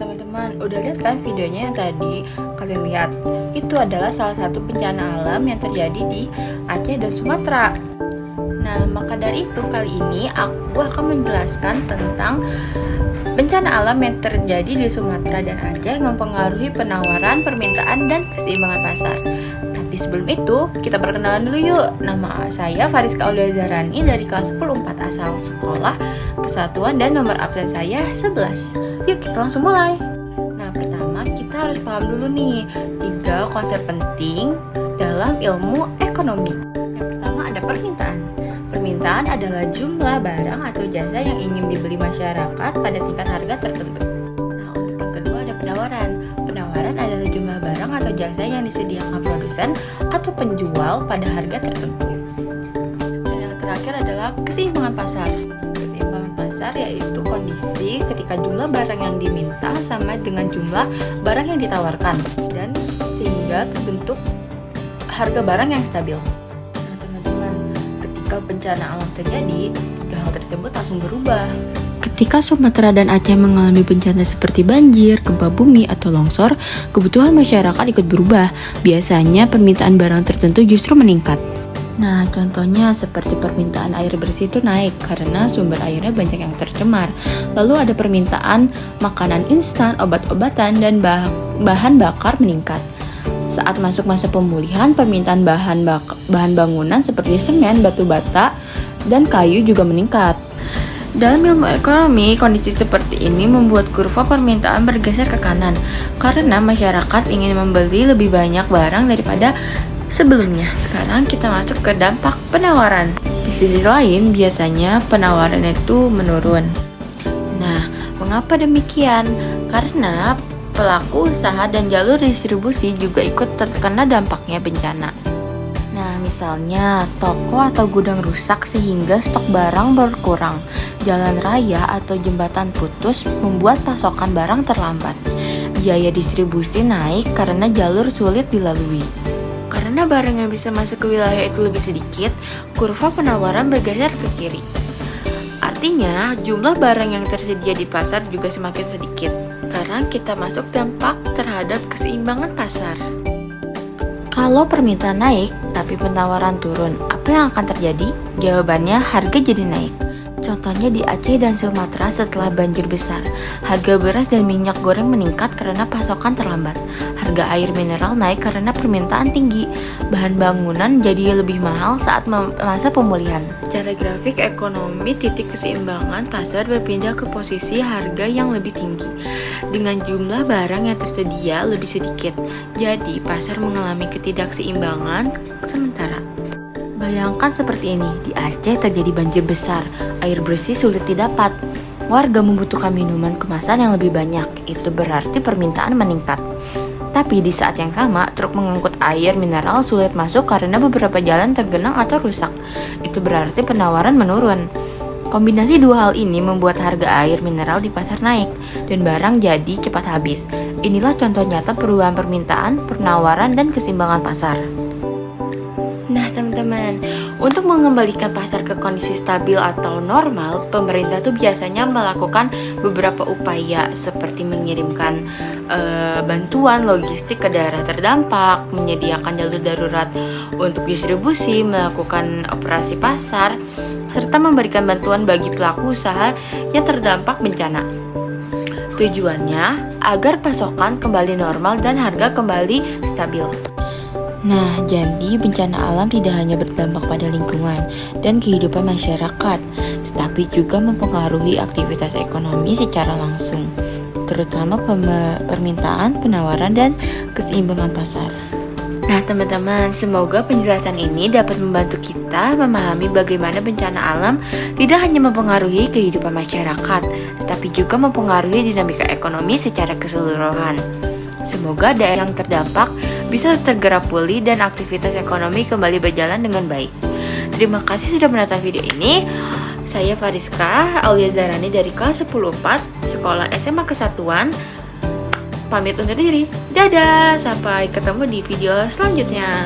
teman-teman, udah lihat kan videonya yang tadi kalian lihat? Itu adalah salah satu bencana alam yang terjadi di Aceh dan Sumatera. Nah, maka dari itu kali ini aku akan menjelaskan tentang bencana alam yang terjadi di Sumatera dan Aceh mempengaruhi penawaran, permintaan, dan keseimbangan pasar. Tapi sebelum itu, kita perkenalan dulu yuk. Nama saya Fariska Aulia Zarani dari kelas 10-4 asal sekolah Kesatuan dan nomor absen saya 11. Yuk kita langsung mulai. Nah, pertama kita harus paham dulu nih 3 konsep penting dalam ilmu ekonomi. Yang pertama ada permintaan. Permintaan adalah jumlah barang atau jasa yang ingin dibeli masyarakat pada tingkat harga tertentu. Nah, untuk yang kedua ada penawaran. Penawaran adalah jumlah barang atau jasa yang disediakan produsen atau penjual pada harga tertentu. Dan yang terakhir adalah keseimbangan pasar. Keseimbangan pasar yaitu kondisi ketika jumlah barang yang diminta sama dengan jumlah barang yang ditawarkan dan sehingga terbentuk harga barang yang stabil. Nah, teman-teman, ketika bencana alam terjadi, 3 hal tersebut langsung berubah. Ketika Sumatera dan Aceh mengalami bencana seperti banjir, gempa bumi, atau longsor, kebutuhan masyarakat ikut berubah. Biasanya permintaan barang tertentu justru meningkat. Nah, contohnya seperti permintaan air bersih itu naik karena sumber airnya banyak yang tercemar. Lalu ada permintaan makanan instan, obat-obatan, dan bahan bakar meningkat. Saat masuk masa pemulihan, permintaan bahan bangunan seperti semen, batu bata, dan kayu juga meningkat. Dalam ilmu ekonomi, kondisi seperti ini membuat kurva permintaan bergeser ke kanan karena masyarakat ingin membeli lebih banyak barang daripada sebelumnya. Sekarang kita masuk ke dampak penawaran. Di sisi lain, biasanya penawaran itu menurun. Nah, mengapa demikian? Karena pelaku usaha dan jalur distribusi juga ikut terkena dampaknya bencana. Nah, misalnya toko atau gudang rusak sehingga stok barang berkurang. Jalan raya atau jembatan putus membuat pasokan barang terlambat. Biaya distribusi naik karena jalur sulit dilalui. Karena barang yang bisa masuk ke wilayah itu lebih sedikit, kurva penawaran bergeser ke kiri. Artinya, jumlah barang yang tersedia di pasar juga semakin sedikit. Sekarang kita masuk dampak terhadap keseimbangan pasar. Kalau permintaan naik, tapi penawaran turun, apa yang akan terjadi? Jawabannya, harga jadi naik. Contohnya di Aceh dan Sumatera setelah banjir besar, harga beras dan minyak goreng meningkat karena pasokan terlambat. Harga air mineral naik karena permintaan tinggi. Bahan bangunan jadi lebih mahal saat masa pemulihan. Cara grafik ekonomi titik keseimbangan pasar berpindah ke posisi harga yang lebih tinggi dengan jumlah barang yang tersedia lebih sedikit. Jadi pasar mengalami ketidakseimbangan sementara. Bayangkan seperti ini, di Aceh terjadi banjir besar, air bersih sulit didapat. Warga membutuhkan minuman kemasan yang lebih banyak, itu berarti permintaan meningkat. Tapi di saat yang sama, truk mengangkut air mineral sulit masuk karena beberapa jalan tergenang atau rusak. Itu berarti penawaran menurun. Kombinasi 2 hal ini membuat harga air mineral di pasar naik, dan barang jadi cepat habis. Inilah contoh nyata perubahan permintaan, penawaran, dan keseimbangan pasar. Nah, teman-teman, untuk mengembalikan pasar ke kondisi stabil atau normal, pemerintah tuh biasanya melakukan beberapa upaya seperti mengirimkan bantuan logistik ke daerah terdampak, menyediakan jalur darurat untuk distribusi, melakukan operasi pasar, serta memberikan bantuan bagi pelaku usaha yang terdampak bencana. Tujuannya agar pasokan kembali normal dan harga kembali stabil. Nah, jadi bencana alam tidak hanya berdampak pada lingkungan dan kehidupan masyarakat, tetapi juga mempengaruhi aktivitas ekonomi secara langsung, terutama permintaan, penawaran, dan keseimbangan pasar. Nah, teman-teman, semoga penjelasan ini dapat membantu kita memahami bagaimana bencana alam tidak hanya mempengaruhi kehidupan masyarakat, tetapi juga mempengaruhi dinamika ekonomi secara keseluruhan. Semoga daerah yang terdampak bisa tergerak pulih dan aktivitas ekonomi kembali berjalan dengan baik. Terima kasih sudah menonton video ini. Saya Fariska Aulia Zarani dari kelas 10-4 Sekolah SMA Kesatuan. Pamit undur diri. Dadah, sampai ketemu di video selanjutnya.